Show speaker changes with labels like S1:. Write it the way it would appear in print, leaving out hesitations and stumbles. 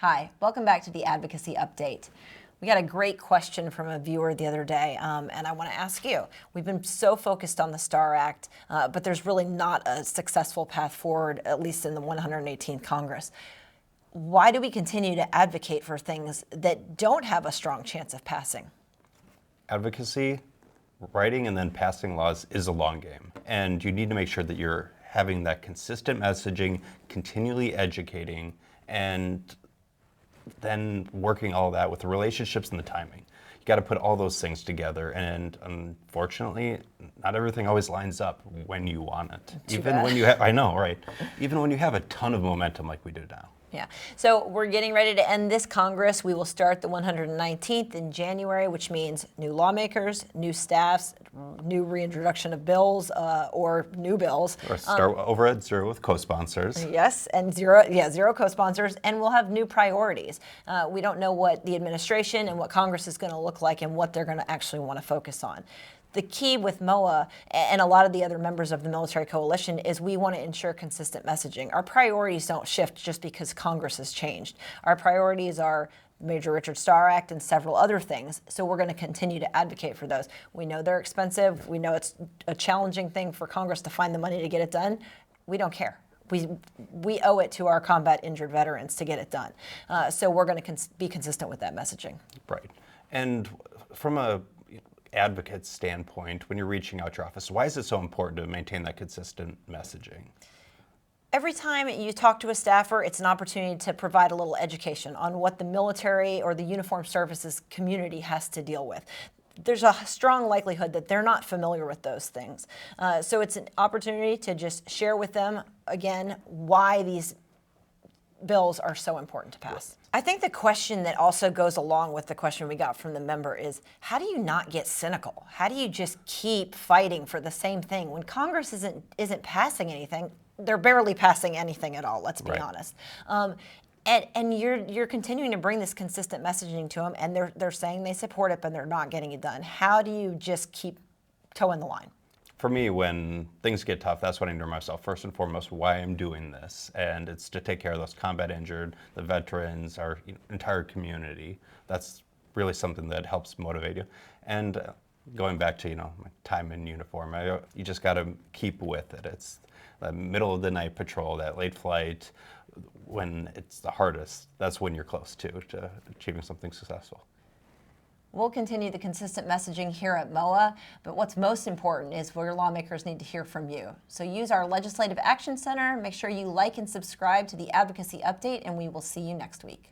S1: Hi, welcome back to the Advocacy Update. We got a great question from a viewer the other day, and I want to ask you. We've been so focused on the STAR Act, but there's really not a successful path forward, at least in the 118th Congress. Why do we continue to advocate for things that don't have a strong chance of passing?
S2: Advocacy, writing and then passing laws is a long game, and you need to make sure that you're having that consistent messaging, continually educating, and then working all that with the relationships and the timing. You got to put all those things together, and unfortunately, not everything always lines up when you want it. When you have, I know, right? Even when you have a ton of momentum like we do now.
S1: Yeah. So we're getting ready to end this Congress. We will start the 119th in January, which means new lawmakers, new staffs, new reintroduction of bills or new bills.
S2: Or start over at zero with co-sponsors.
S1: Yes, and zero co-sponsors, and we'll have new priorities. We don't know what the administration and what Congress is going to look like and what they're going to actually want to focus on. The key with MOAA and a lot of the other members of the military coalition is we want to ensure consistent messaging. Our priorities don't shift just because Congress has changed. Our priorities are Major Richard Starr Act and several other things, so we're going to continue to advocate for those. We know they're expensive. We know it's a challenging thing for Congress to find the money to get it done. We don't care. We owe it to our combat injured veterans to get it done. So we're going to be consistent with that messaging.
S2: Right. And from a advocate standpoint, when you're reaching out to your office, why is it so important to maintain that consistent messaging?
S1: Every time you talk to a staffer, it's an opportunity to provide a little education on what the military or the uniformed services community has to deal with. There's a strong likelihood that they're not familiar with those things. So it's an opportunity to just share with them, again, why these bills are so important to pass. I think the question that also goes along with the question we got from the member is, how do you not get cynical? How do you just keep fighting for the same thing? When Congress isn't passing anything, they're barely passing anything at all, let's be honest. And you're continuing to bring this consistent messaging to them, and they're saying they support it, but they're not getting it done. How do you just keep toeing the line?
S2: For me, when things get tough, that's when I know myself, first and foremost, why I'm doing this. And it's to take care of those combat injured, the veterans, our entire community. That's really something that helps motivate you. And going back to, my time in uniform, you just got to keep with it. It's the middle of the night patrol, that late flight, when it's the hardest, that's when you're close to achieving something successful.
S1: We'll continue the consistent messaging here at MOAA, but what's most important is where lawmakers need to hear from you. So use our Legislative Action Center, make sure you like and subscribe to the Advocacy Update, and we will see you next week.